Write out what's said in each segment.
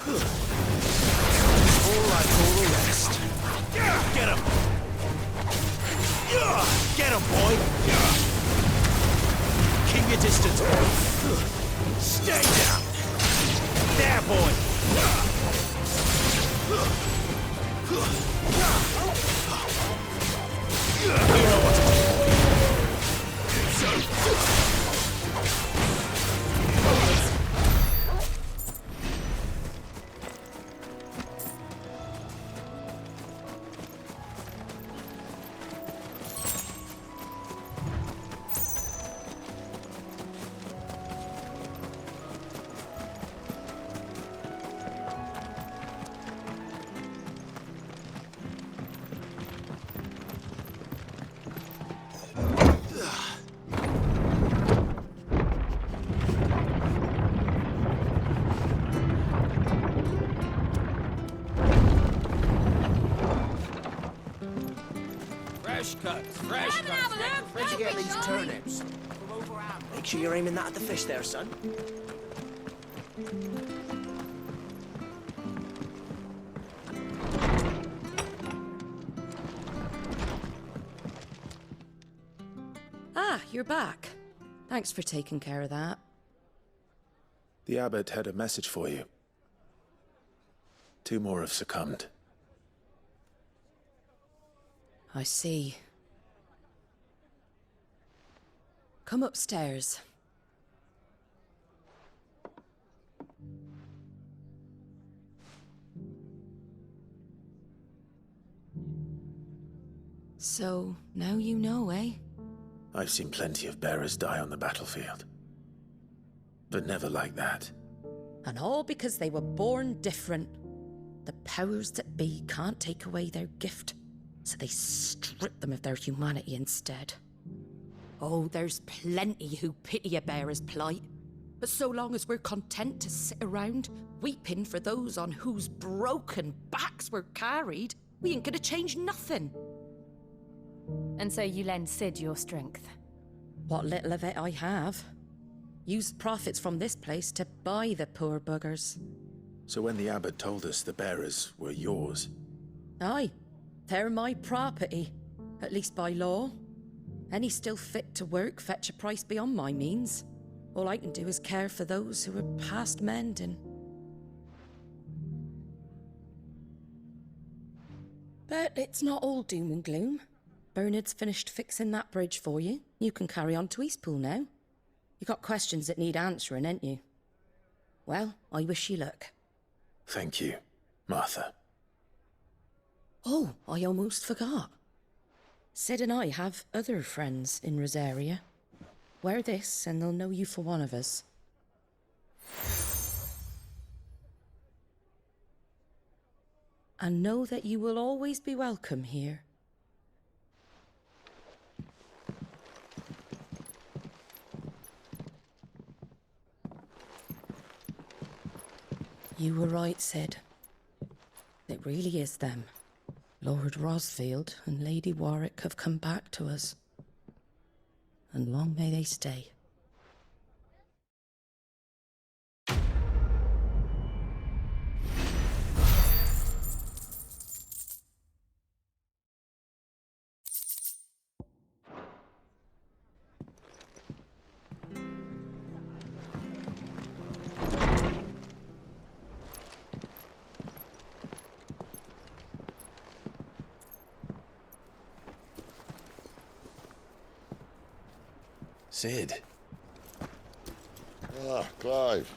All right for the rest. Get him! Get him, boy! Keep your distance, boy. Stay down! There, boy! You know what to do. Fresh cuts. Where'd you get these turnips? Make sure you're aiming that at the fish there, son. Ah, you're back. Thanks for taking care of that. The abbot had a message for you. 2 more have succumbed. I see. Come upstairs. So, now you know, eh? I've seen plenty of bearers die on the battlefield. But never like that. And all because they were born different. The powers that be can't take away their gift, so they strip them of their humanity instead. Oh, there's plenty who pity a bearer's plight. But so long as we're content to sit around, weeping for those on whose broken backs we're carried, we ain't gonna change nothing. And so you lend Sid your strength? What little of it I have. Use profits from this place to buy the poor buggers. So when the abbot told us the bearers were yours... Aye, they're my property, at least by law. Any still fit to work fetch a price beyond my means. All I can do is care for those who are past mending. But it's not all doom and gloom. Bernard's finished fixing that bridge for you. You can carry on to Eastpool now. You got questions that need answering, ain't you? Well, I wish you luck. Thank you, Martha. Oh, I almost forgot. Sid and I have other friends in Rosaria. Wear this and they'll know you for one of us. And know that you will always be welcome here. You were right, Sid. It really is them. Lord Rosfield and Lady Warwick have come back to us. And long may they stay. Sid. Ah, Clive.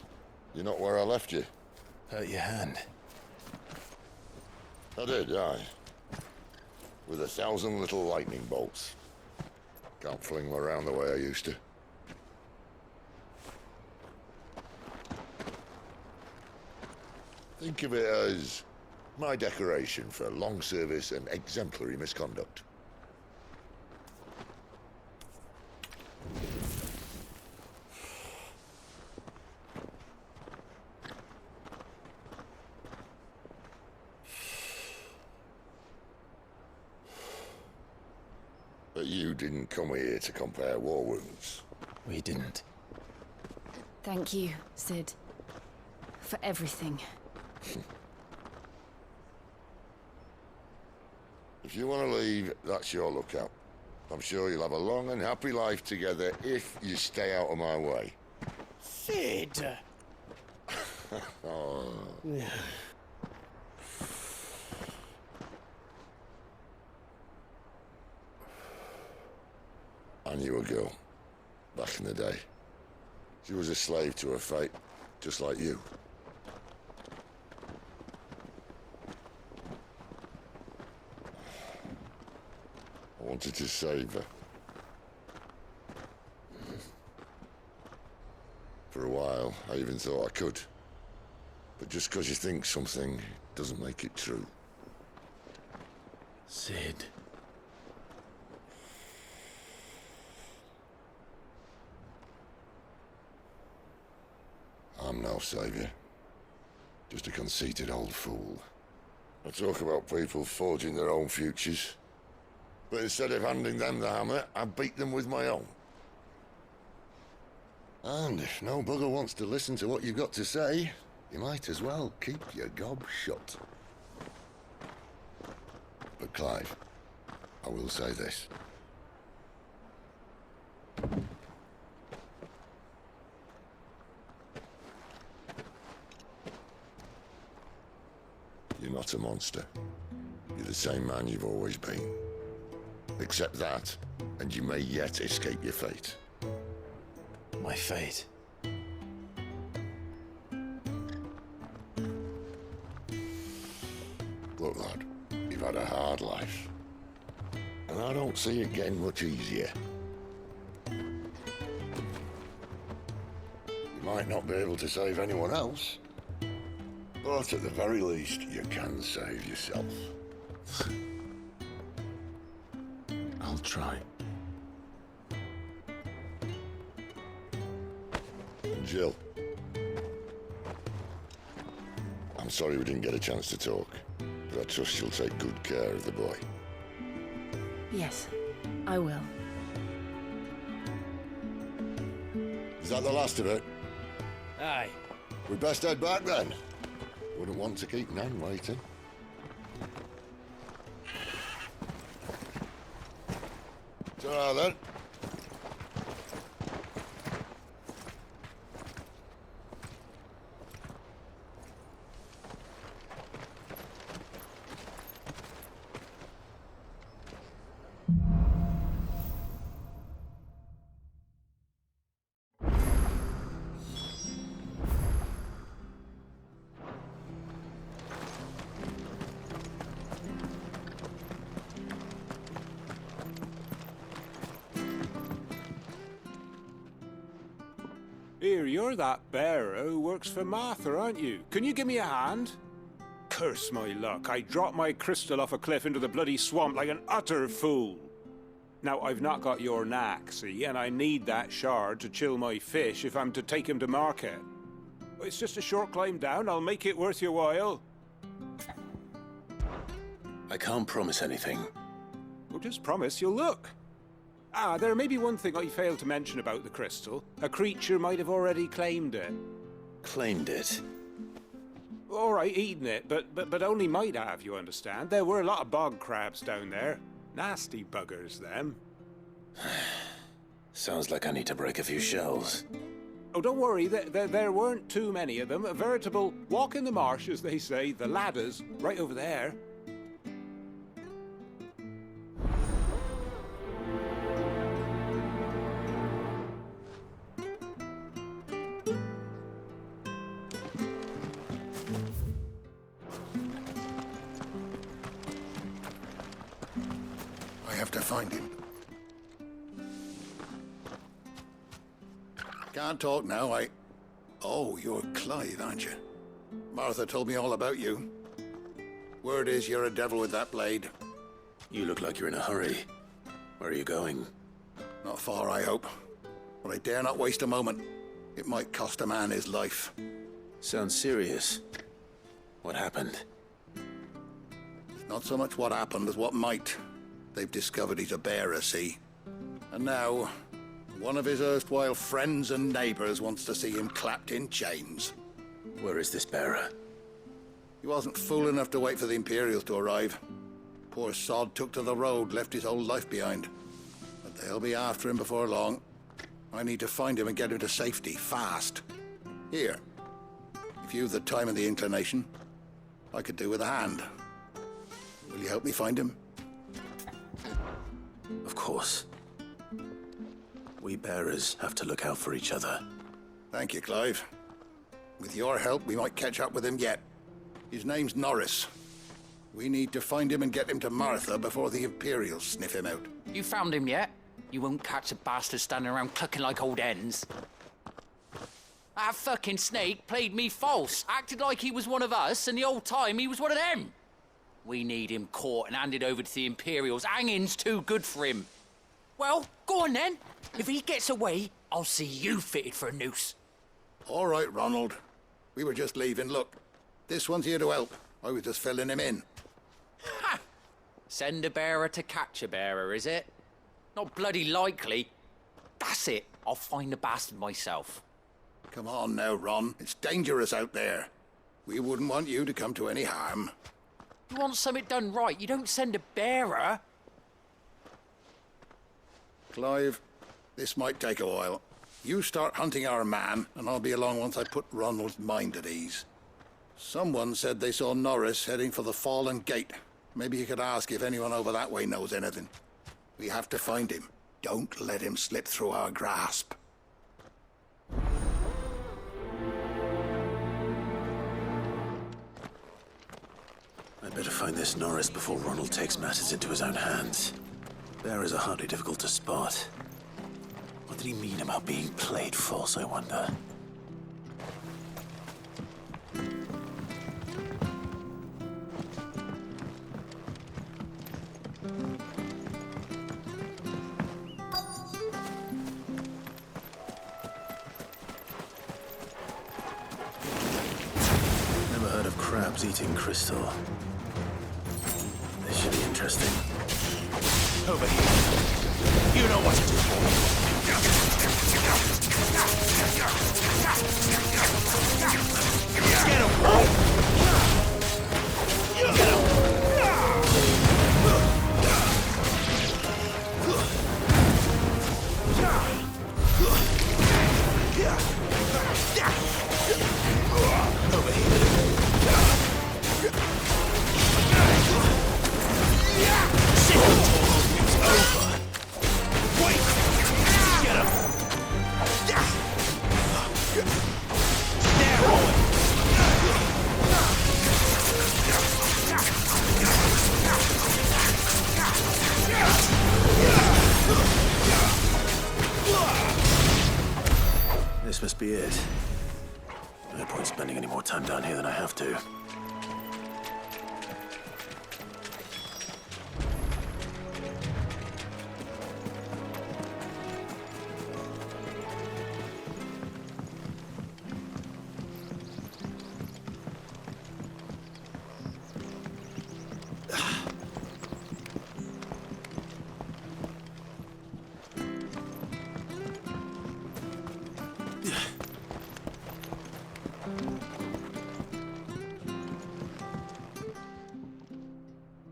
You're not where I left you. Hurt your hand. I did, aye. With 1,000 little lightning bolts. Can't fling them around the way I used to. Think of it as my decoration for long service and exemplary misconduct. But you didn't come here to compare war wounds. We didn't. Thank you, Sid. For everything. If you want to leave, that's your lookout. I'm sure you'll have a long and happy life together if you stay out of my way. Sid! Oh. I knew a girl, back in the day. She was a slave to her fate, just like you. I wanted to save her. For a while, I even thought I could. But just because you think something doesn't make it true. Sid. I'm no savior. Just a conceited old fool. I talk about people forging their own futures. But instead of handing them the hammer, I beat them with my own. And if no bugger wants to listen to what you've got to say, you might as well keep your gob shut. But Clive, I will say this. You're not a monster. You're the same man you've always been. Accept that, and you may yet escape your fate. My fate. Look, lad, you've had a hard life. And I don't see it getting much easier. You might not be able to save anyone else, but at the very least, you can save yourself. I'll try. And Jill, I'm sorry we didn't get a chance to talk, but I trust you'll take good care of the boy. Yes, I will. Is that the last of it? Aye. We best head back then. Wouldn't want to keep Nan waiting. Ta-ra then. Here, you're that bearer who works for Martha, aren't you? Can you give me a hand? Curse my luck, I dropped my crystal off a cliff into the bloody swamp like an utter fool. Now, I've not got your knack, see, and I need that shard to chill my fish if I'm to take him to market. It's just a short climb down, I'll make it worth your while. I can't promise anything. Well, just promise you'll look. Ah, there may be one thing I failed to mention about the crystal. A creature might have already claimed it. Claimed it. All right, eaten it, but only might have, you understand. There were a lot of bog crabs down there. Nasty buggers, them. Sounds like I need to break a few shells. Oh, don't worry, there weren't too many of them. A veritable walk in the marsh, as they say, the ladders, right over there. I have to find him. Can't talk now, Oh, you're Clive, aren't you? Martha told me all about you. Word is you're a devil with that blade. You look like you're in a hurry. Where are you going? Not far, I hope. But I dare not waste a moment. It might cost a man his life. Sounds serious. What happened? Not so much what happened as what might. They've discovered he's a bearer, see? And now, one of his erstwhile friends and neighbors wants to see him clapped in chains. Where is this bearer? He wasn't fool enough to wait for the Imperials to arrive. Poor sod took to the road, left his whole life behind. But they'll be after him before long. I need to find him and get him to safety, fast. Here, if you've the time and the inclination, I could do with a hand. Will you help me find him? Of course. We bearers have to look out for each other. Thank you, Clive. With your help, we might catch up with him yet. His name's Norris. We need to find him and get him to Martha before the Imperials sniff him out. You found him yet? You won't catch a bastard standing around clucking like old hens. That fucking snake played me false, acted like he was one of us, and the whole time he was one of them. We need him caught and handed over to the Imperials. Hanging's too good for him. Well, go on then. If he gets away, I'll see you fitted for a noose. All right, Ronald. We were just leaving. Look, this one's here to help. I was just filling him in. Ha! Send a bearer to catch a bearer, is it? Not bloody likely. That's it. I'll find the bastard myself. Come on now, Ron. It's dangerous out there. We wouldn't want you to come to any harm. You want something done right, you don't send a bearer. Clive, this might take a while. You start hunting our man, and I'll be along once I put Ronald's mind at ease. Someone said they saw Norris heading for the Fallen Gate. Maybe you could ask if anyone over that way knows anything. We have to find him. Don't let him slip through our grasp. I'd better find this Norris before Ronald takes matters into his own hands. Bearers are hardly difficult to spot. What did he mean about being played false, I wonder? Never heard of crabs eating crystal. This should be interesting. Over here. You know what to do. Get him, bro! Get him! Over here. Sit until it's over. Wait! Get him! Narrow! This must be it. No point spending any more time down here than I have to.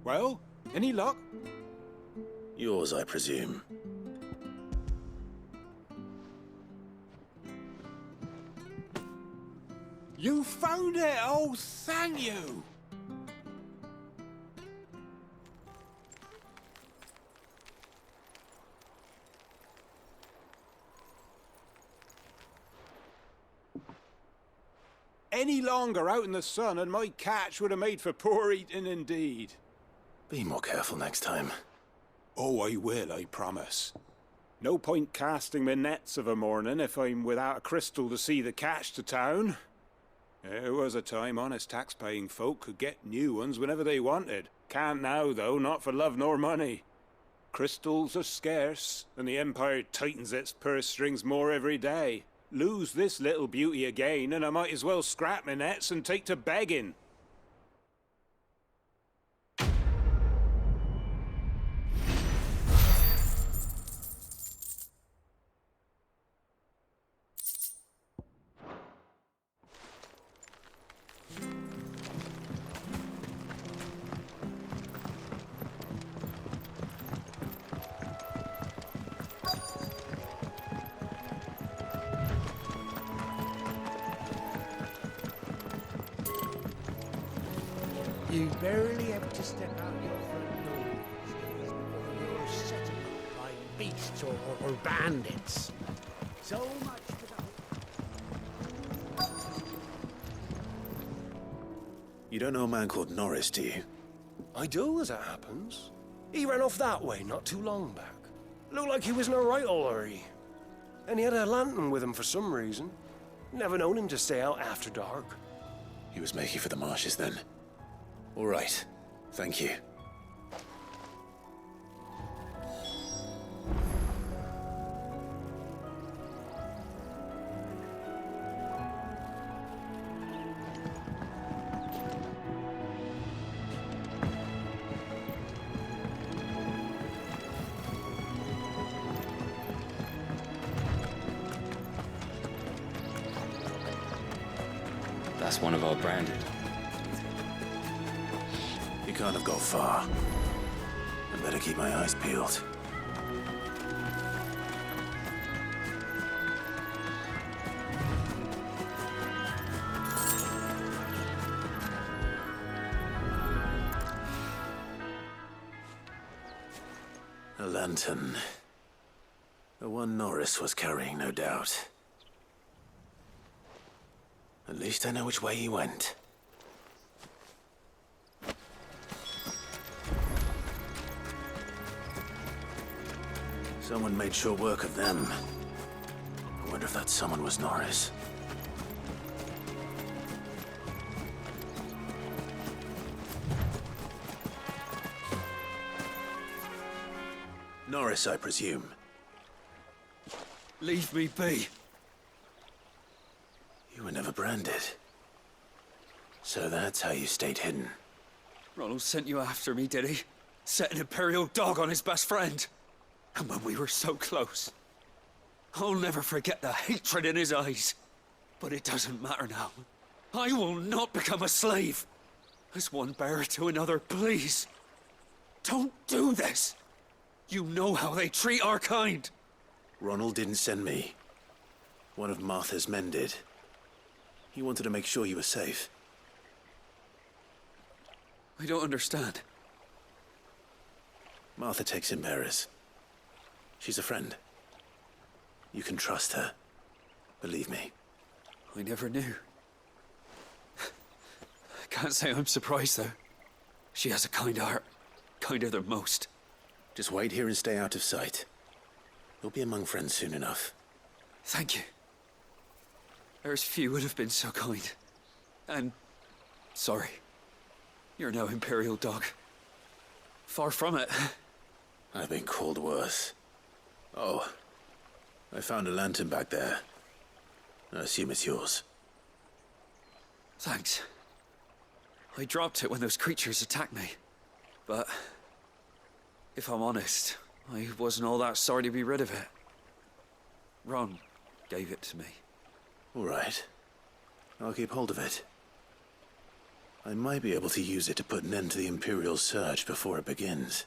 Well, any luck? Yours, I presume. You found it! Oh, thank you! Any longer out in the sun and my catch would have made for poor eating indeed. Be more careful next time. Oh, I will, I promise. No point casting my nets of a morning if I'm without a crystal to see the catch to town. There was a time honest tax-paying folk could get new ones whenever they wanted. Can't now, though, not for love nor money. Crystals are scarce, and the Empire tightens its purse strings more every day. Lose this little beauty again, and I might as well scrap my nets and take to begging. You barely have to step out your front door before you're set up by beasts or bandits. So much for that. You don't know a man called Norris, do you? I do, as it happens. He ran off that way not too long back. Looked like he was in a right old hurry. And he had a lantern with him for some reason. Never known him to stay out after dark. He was making for the marshes then. All right. Thank you. That's one of our branded. You can't have got far. I better keep my eyes peeled. A lantern. The one Norris was carrying, no doubt. At least I know which way he went. Someone made short work of them. I wonder if that someone was Norris. Norris, I presume. Leave me be. You were never branded. So that's how you stayed hidden. Ronald sent you after me, did he? Set an Imperial dog on his best friend. And when we were so close. I'll never forget the hatred in his eyes. But it doesn't matter now. I will not become a slave. As one bearer to another, please. Don't do this. You know how they treat our kind. Ronald didn't send me. One of Martha's men did. He wanted to make sure you were safe. I don't understand. Martha takes in bearers. She's a friend. You can trust her. Believe me. I never knew. I can't say I'm surprised, though. She has a kind heart. Kinder than most. Just wait here and stay out of sight. You'll be among friends soon enough. Thank you. There's few would have been so kind. And sorry. You're no Imperial dog. Far from it. I've been called worse. Oh, I found a lantern back there. I assume it's yours. Thanks. I dropped it when those creatures attacked me. But if I'm honest, I wasn't all that sorry to be rid of it. Ron gave it to me. All right. I'll keep hold of it. I might be able to use it to put an end to the Imperial search before it begins.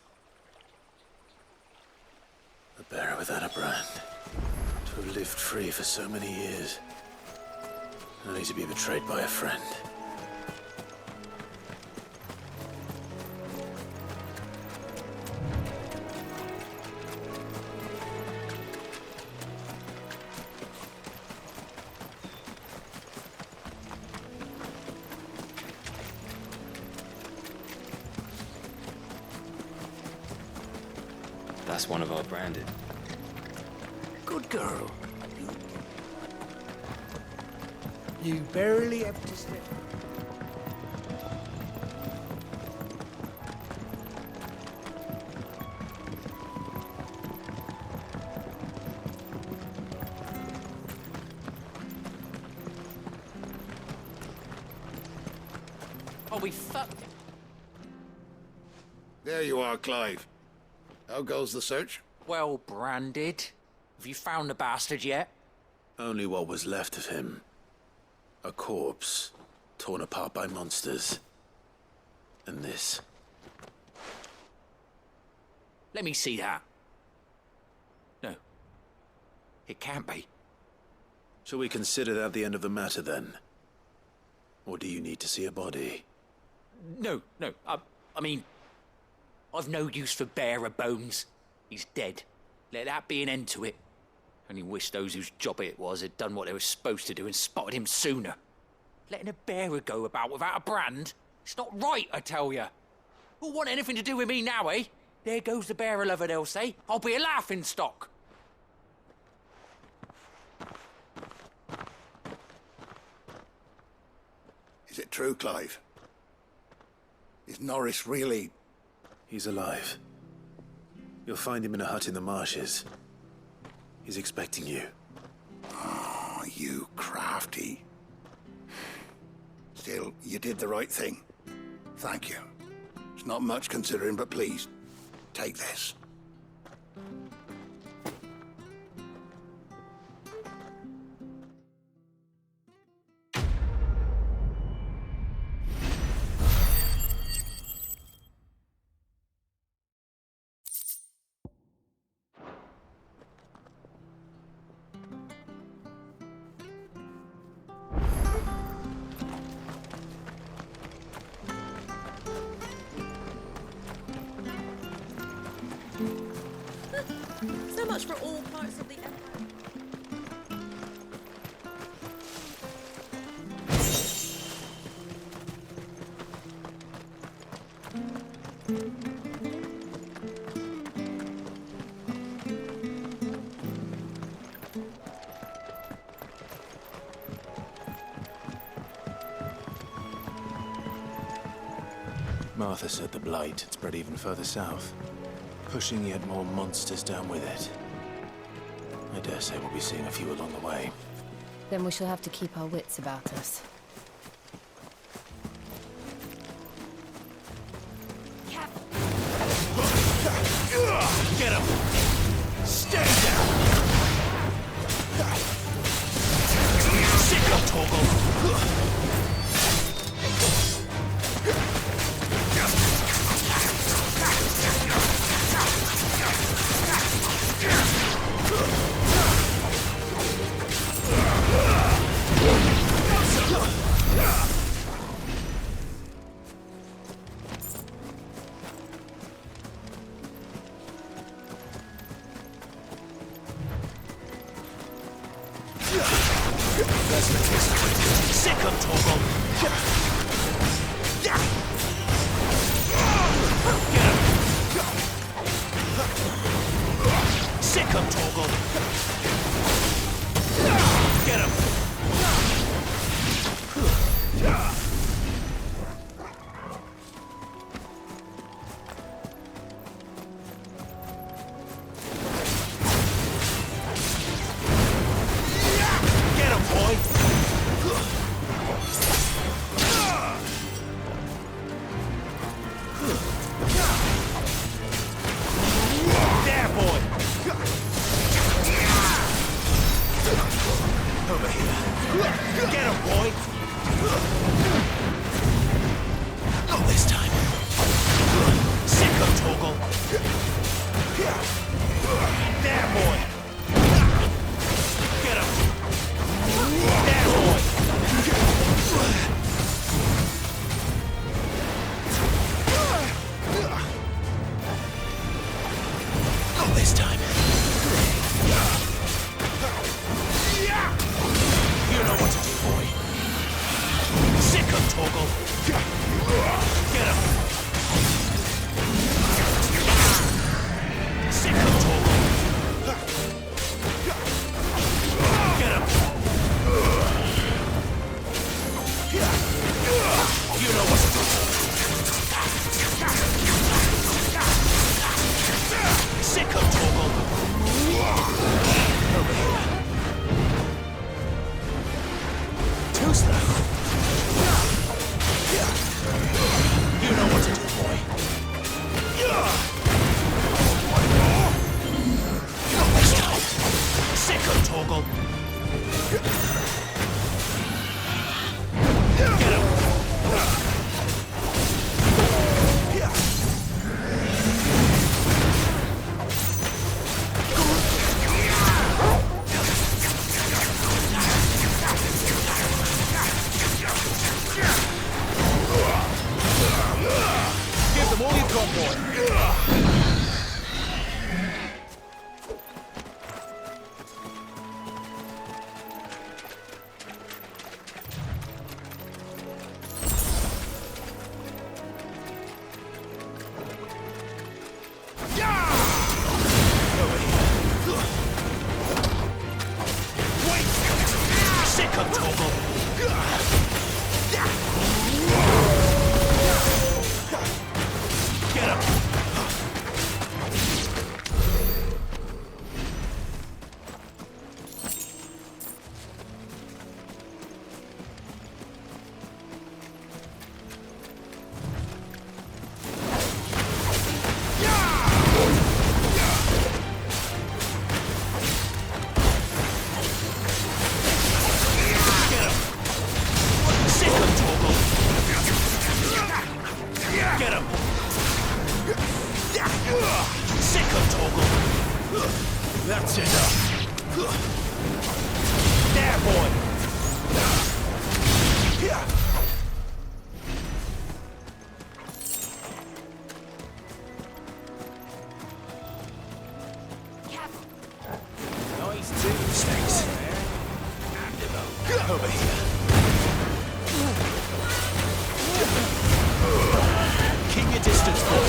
A bearer without a brand. To have lived free for so many years. Only to be betrayed by a friend. That's one of our branded. Good girl. You barely have to step. Oh, we fucked. There you are, Clive. How goes the search? Well, branded. Have you found the bastard yet? Only what was left of him. A corpse, torn apart by monsters. And this. Let me see that. No. It can't be. Shall we consider that the end of the matter then? Or do you need to see a body? No. I mean, I've no use for bearer bones. He's dead. Let that be an end to it. Only wish those whose job it was had done what they were supposed to do and spotted him sooner. Letting a bearer go about without a brand? It's not right, I tell you. Who'll want anything to do with me now, eh? There goes the bearer lover, they'll say. I'll be a laughing stock. Is it true, Clive? Is Norris really... He's alive. You'll find him in a hut in the marshes. He's expecting you. Oh, you crafty. Still, you did the right thing. Thank you. It's not much considering, but please, take this. So much for all parts of the empire. Martha said the blight had spread even further south, pushing yet more monsters down with it. I dare say we'll be seeing a few along the way. Then we shall have to keep our wits about us. Get him! Stay down! Sick of Toggle! Sick of Toggle! Get him! Sick of Toggle! Get him! toggle. That's enough. There, boy. Nice too, snakes. Over here. Keep your distance, boy.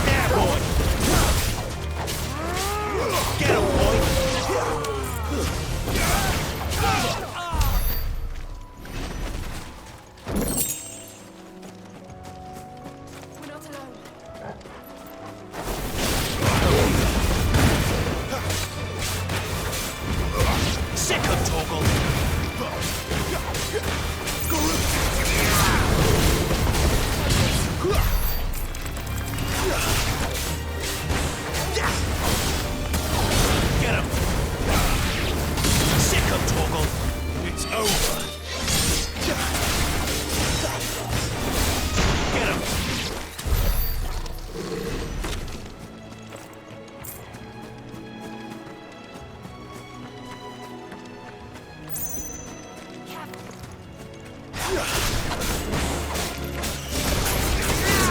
There, boy. Get him, boy. We're not alone. Second toggle. Get him. Second toggle. It's over. Get him.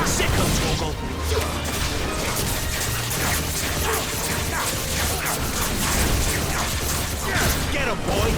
Second toggle. Get him, boy.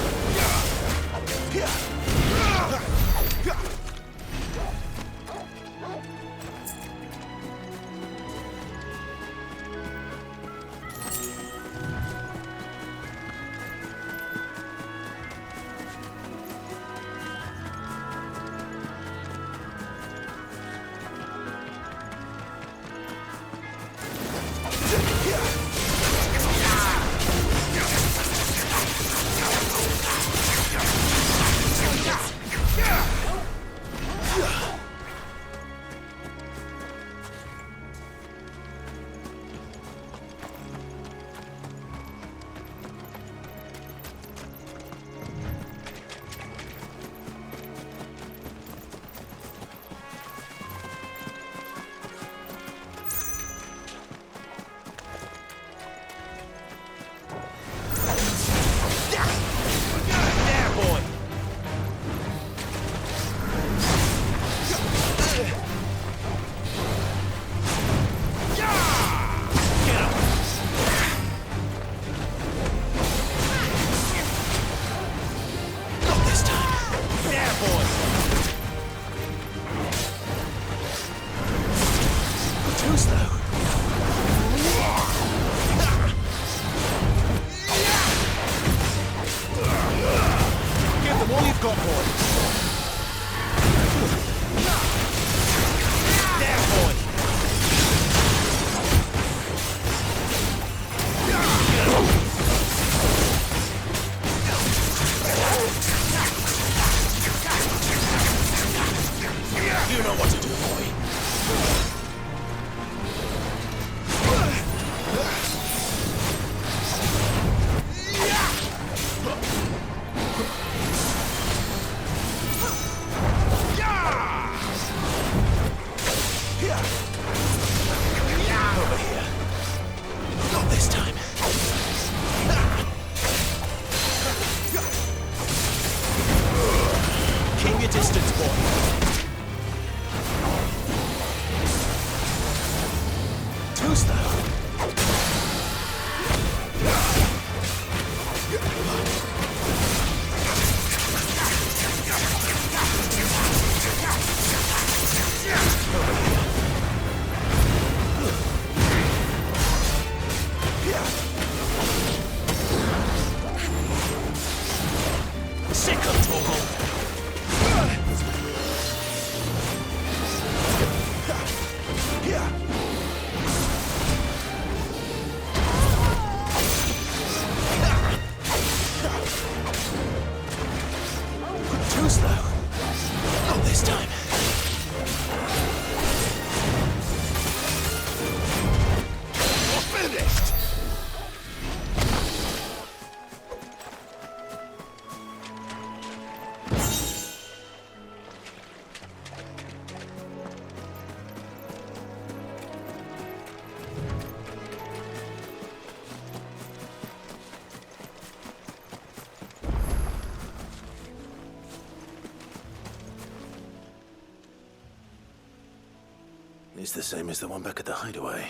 It's the same as the one back at the hideaway.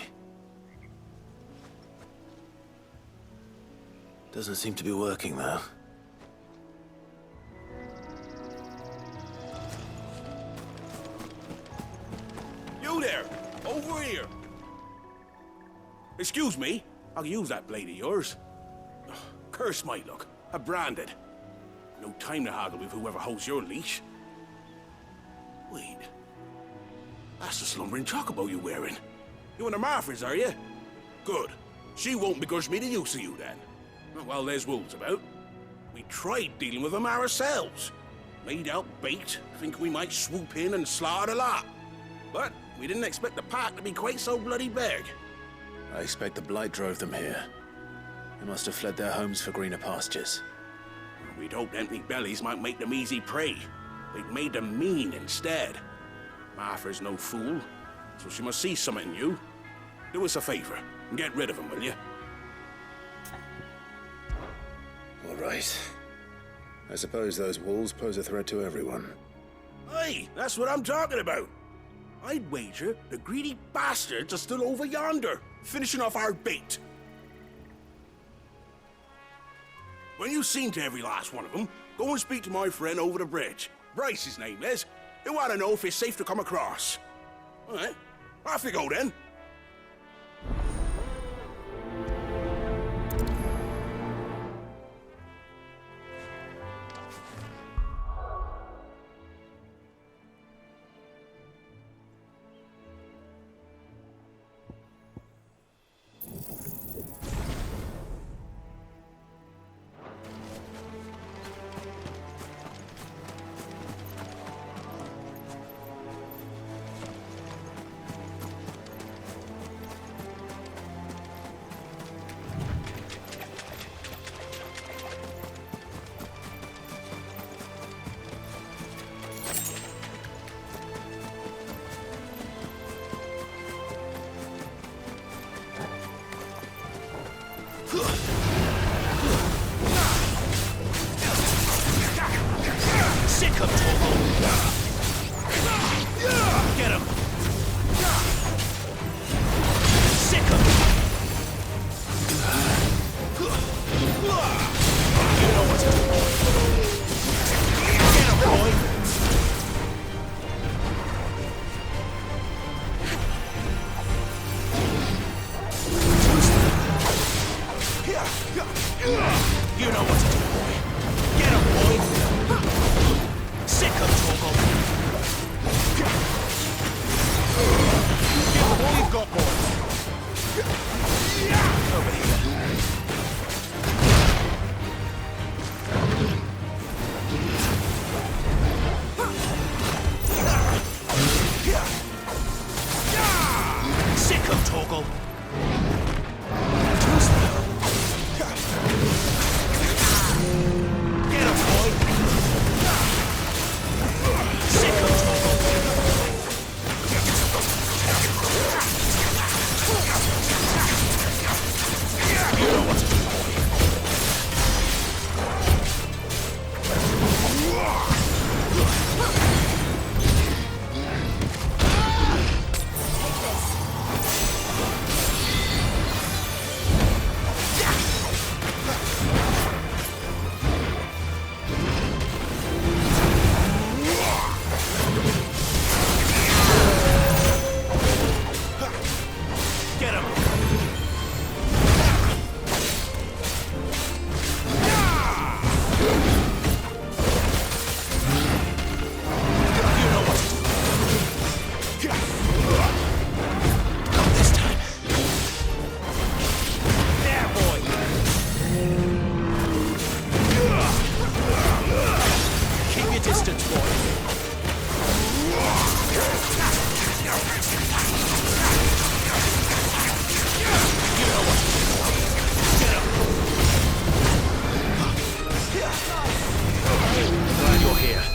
Doesn't seem to be working, though. You there! Over here! Excuse me, I'll use that blade of yours. Ugh, curse my luck. I'm branded. No time to haggle with whoever holds your leash. Wait. That's the slumbering chocobo you're wearing. You and the Marfors, are you? Good. She won't begrudge me the use of you, then. Well, there's wolves about. We tried dealing with them ourselves. Made out bait, thinking we might swoop in and slaughter the lot. But we didn't expect the pack to be quite so bloody big. I expect the blight drove them here. They must have fled their homes for greener pastures. We'd hoped empty bellies might make them easy prey. They'd made them mean instead. Martha's no fool, so she must see something in you. Do us a favor and get rid of them, will you? All right. I suppose those wolves pose a threat to everyone. Hey, that's what I'm talking about. I'd wager the greedy bastards are still over yonder, finishing off our bait. When you've seen to every last one of them, go and speak to my friend over the bridge. Bryce, his name is. He'll want to know if it's safe to come across. All right, off you go then. Sick of Togo! Get him! Sick of him! You know what to do, boy. Get him, boy! You know what to do, boy. Get him, boy! Sick of Togo! Give him all you've got, boy! Over here. Sick of Togo! Get him, boy! Sick of Togo! You know what to do, boy! Get him! You know what to do. Not this time. There, boy! Keep your distance, boy. You know what to do. Get him! Glad you're here.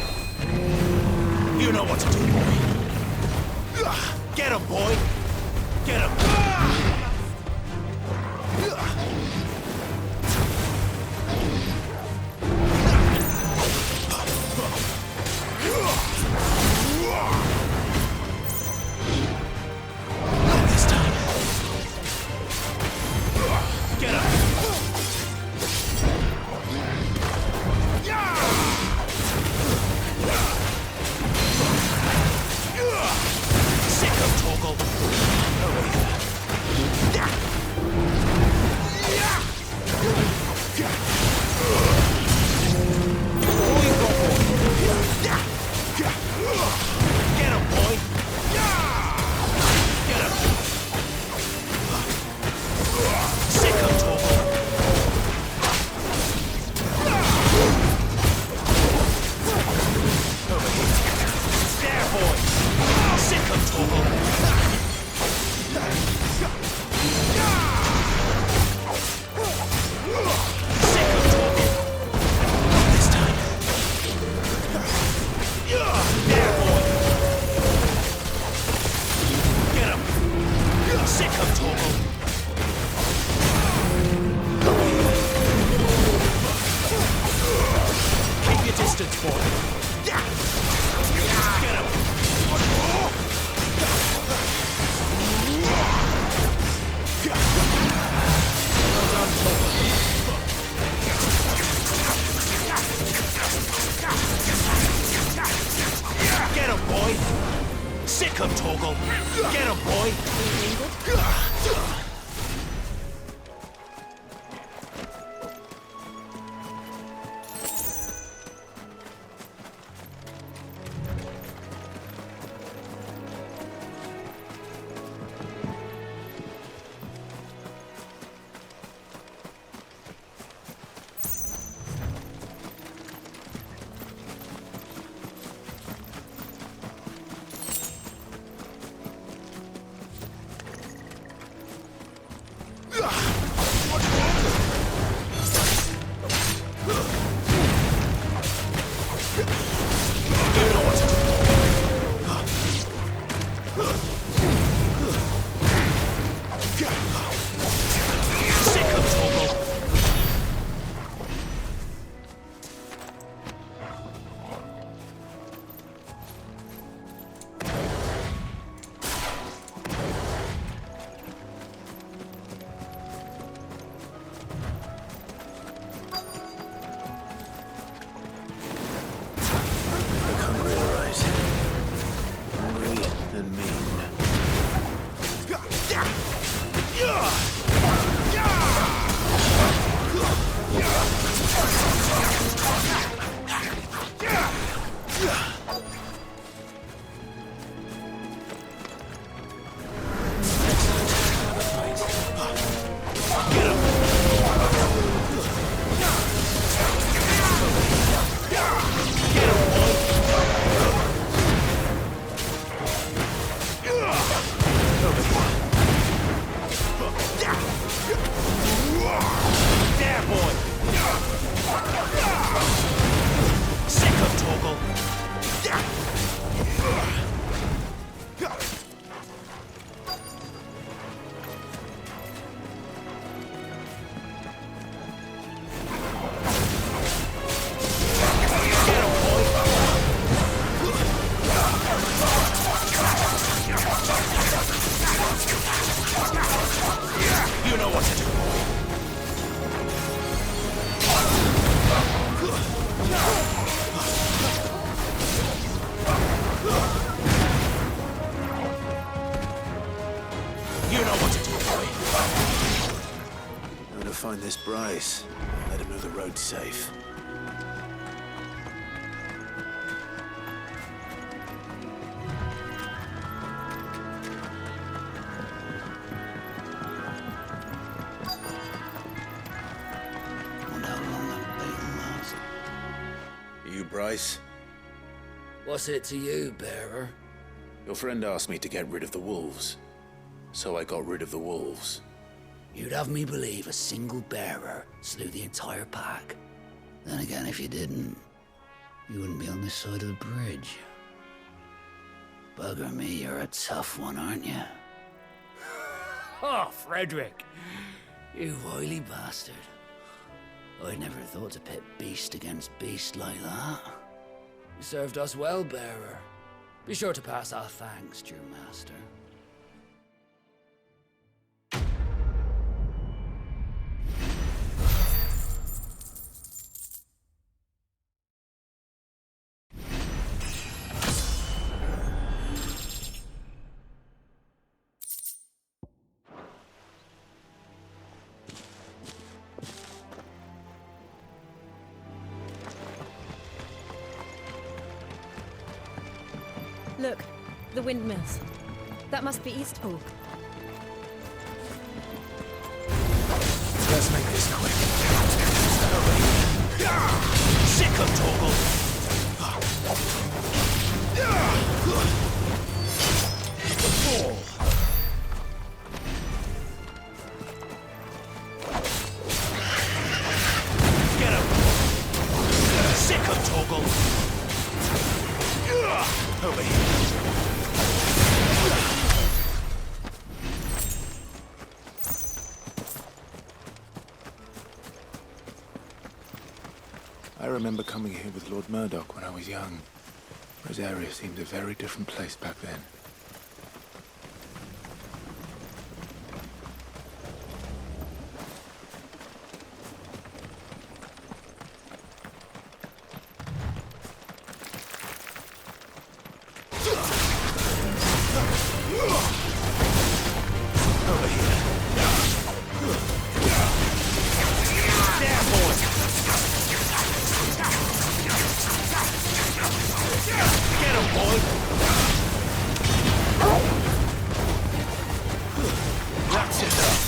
You know what to do, boy. Get him, boy! Get him! boy! Sick 'em, Torgal! Get 'em, boy! Find this Bryce. Let him know the road's safe. Wonder how long that wait will last. You, Bryce? What's it to you, bearer? Your friend asked me to get rid of the wolves. So I got rid of the wolves. You'd have me believe a single bearer slew the entire pack. Then again, if you didn't, you wouldn't be on this side of the bridge. Bugger me, you're a tough one, aren't you? Oh, Frederick! You wily bastard. I'd never thought to pit beast against beast like that. You served us well, bearer. Be sure to pass our thanks to your master. Look, the windmills. That must be Eastpool. Let's make this quick. Sick of Torgal! The ball! Get him! Sick of Torgal! Over here. I remember coming here with Lord Murdoch when I was young. Rosaria seemed a very different place back then. Over here. There, boy. Get him, boy. That's enough.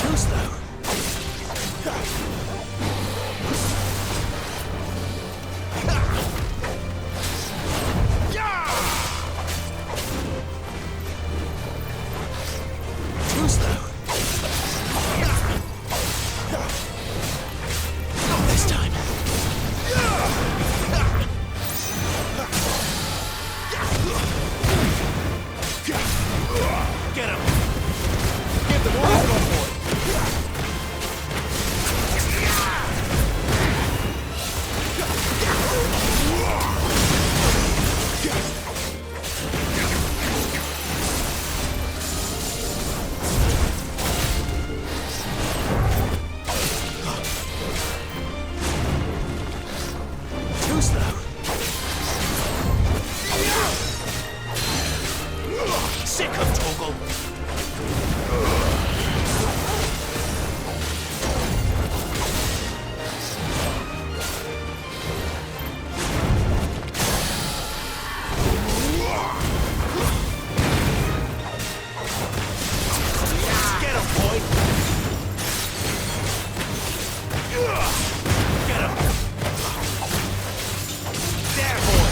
Too slow. Too slow. Not this time. Get him. Give them all one boy. Too slow. Sick of Toggle. Get him, boy. Get him. There, boy.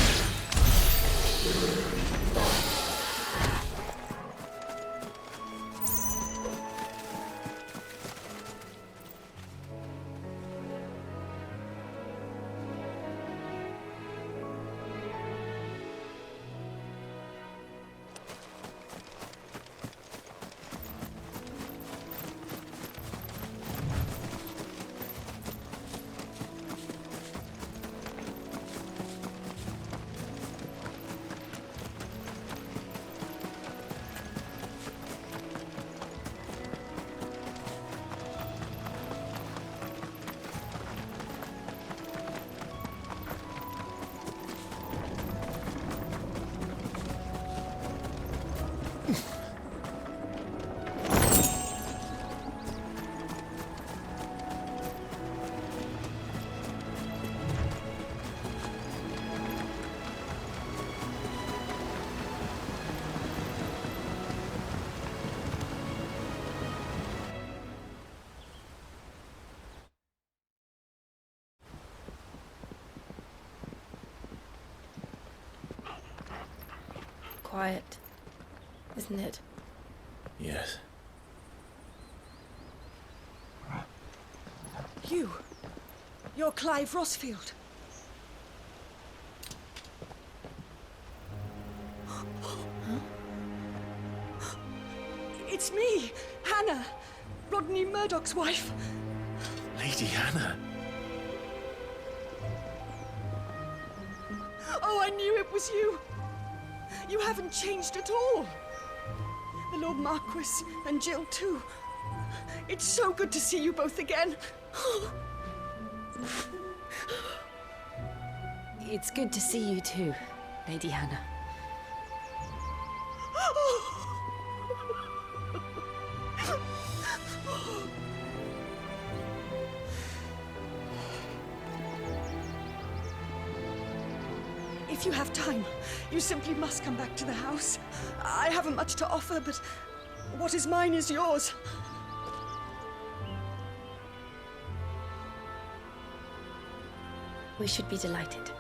Quiet, isn't it? Yes. You're Clive Rossfield. It's me, Hannah, Rodney Murdoch's wife. Lady Hannah. Oh, I knew it was you. You haven't changed at all. The Lord Marquis and Jill too. It's so good to see you both again. It's good to see you too, Lady Hannah. If you have time, you simply must come back to the house. I haven't much to offer, but what is mine is yours. We should be delighted.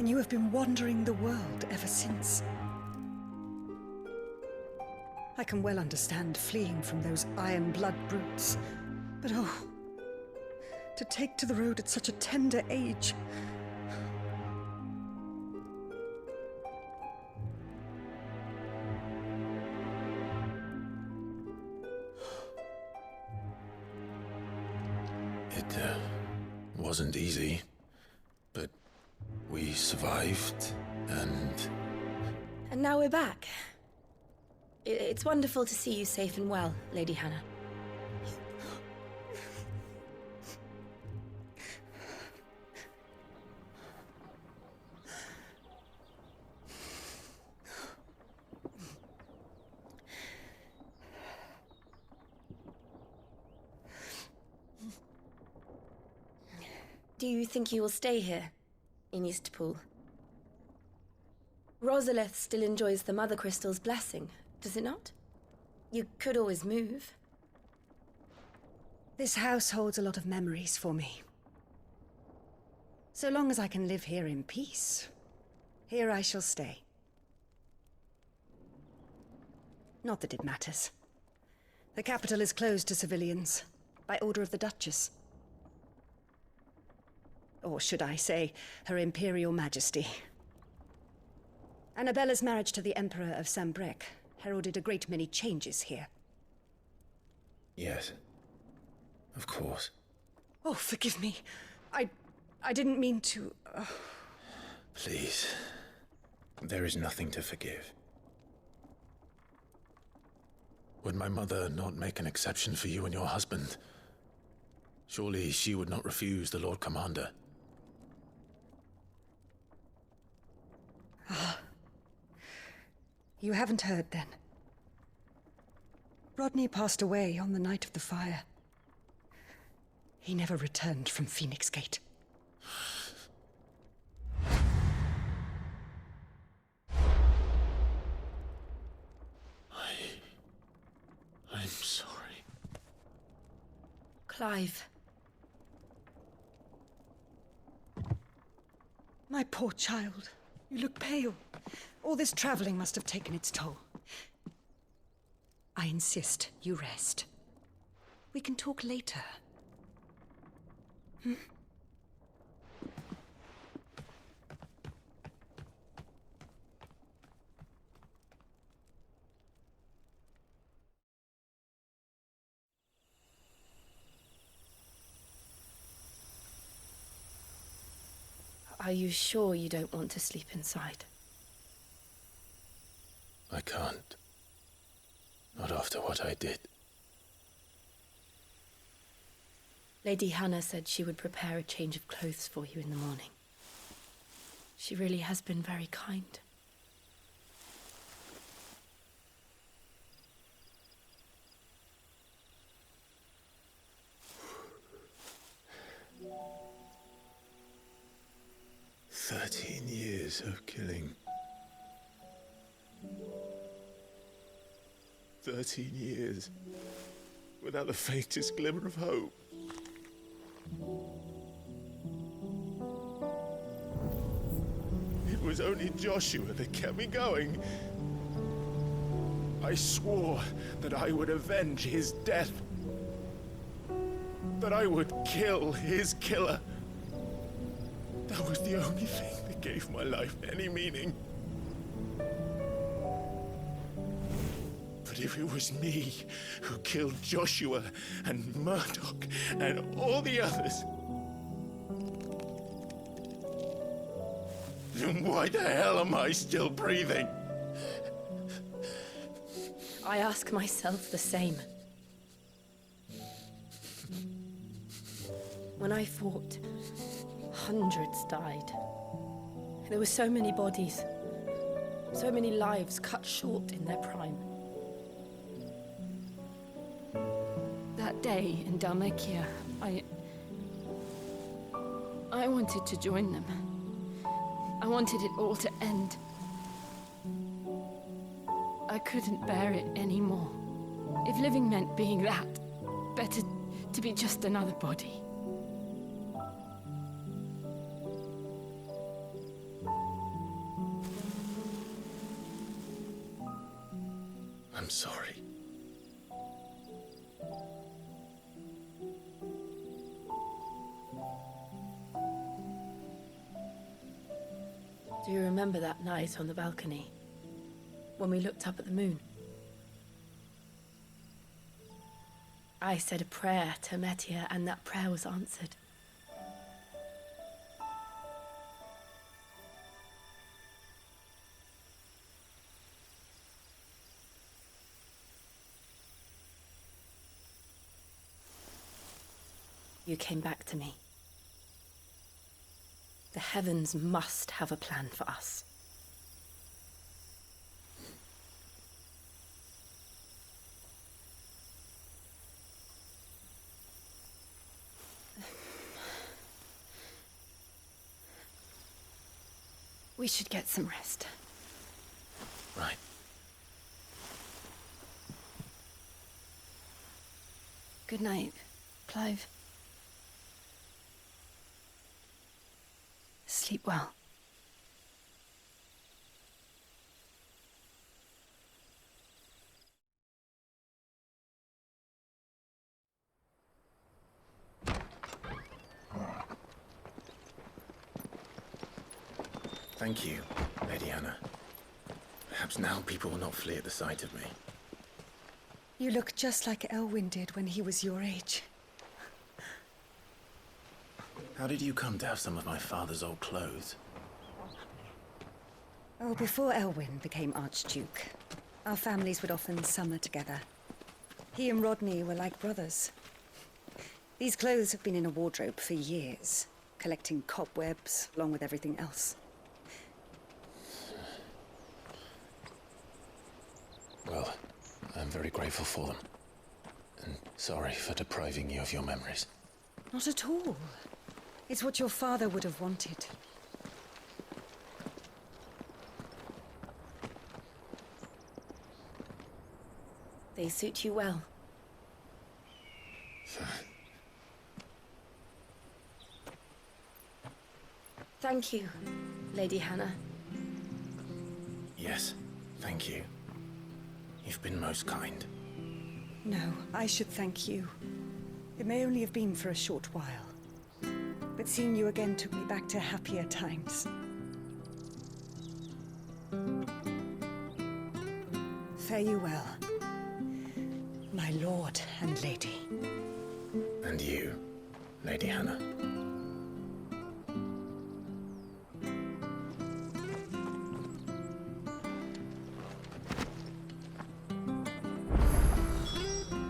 And you have been wandering the world ever since. I can well understand fleeing from those iron blood brutes. But oh, to take to the road at such a tender age. It wasn't easy, but we survived, and... And now we're back. It's wonderful to see you safe and well, Lady Hannah. Do you think you will stay here, in Eastpool? Rosalith still enjoys the Mother Crystal's blessing, does it not? You could always move. This house holds a lot of memories for me. So long as I can live here in peace, here I shall stay. Not that it matters. The capital is closed to civilians, by order of the Duchess. Or should I say, Her Imperial Majesty. Annabella's marriage to the Emperor of Sambrec heralded a great many changes here. Yes. Of course. Oh, forgive me. I didn't mean to... Please. There is nothing to forgive. Would my mother not make an exception for you and your husband? Surely she would not refuse the Lord Commander. You haven't heard, then. Rodney passed away on the night of the fire. He never returned from Phoenix Gate. I'm sorry. Clive. My poor child. You look pale. All this traveling must have taken its toll. I insist you rest. We can talk later. Hmm? Are you sure you don't want to sleep inside? I can't. Not after what I did. Lady Hannah said she would prepare a change of clothes for you in the morning. She really has been very kind. Years of killing. 13 years without the faintest glimmer of hope. It was only Joshua that kept me going. I swore that I would avenge his death. That I would kill his killer. That was the only thing that gave my life any meaning. But if it was me who killed Joshua and Murdoch and all the others, then why the hell am I still breathing? I ask myself the same. When I fought, hundreds died. There were so many bodies, so many lives cut short in their prime. That day in Dalmekia, I wanted to join them. I wanted it all to end. I couldn't bear it anymore. If living meant being that, better to be just another body. Do you remember that night on the balcony? When we looked up at the moon? I said a prayer to Metia, and that prayer was answered. You came back to me. The heavens must have a plan for us. We should get some rest. Right. Good night, Clive. Sleep well. Thank you, Lady Hannah. Perhaps now people will not flee at the sight of me. You look just like Elwyn did when he was your age. How did you come to have some of my father's old clothes? Oh, before Elwyn became Archduke, our families would often summer together. He and Rodney were like brothers. These clothes have been in a wardrobe for years, collecting cobwebs along with everything else. Well, I'm very grateful for them. And sorry for depriving you of your memories. Not at all. It's what your father would have wanted. They suit you well. Thank you, Lady Hannah. Yes, thank you. You've been most kind. No, I should thank you. It may only have been for a short while, but seeing you again took me back to happier times. Fare you well, my lord and lady. And you, Lady Hannah.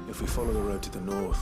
If we follow the road to the north,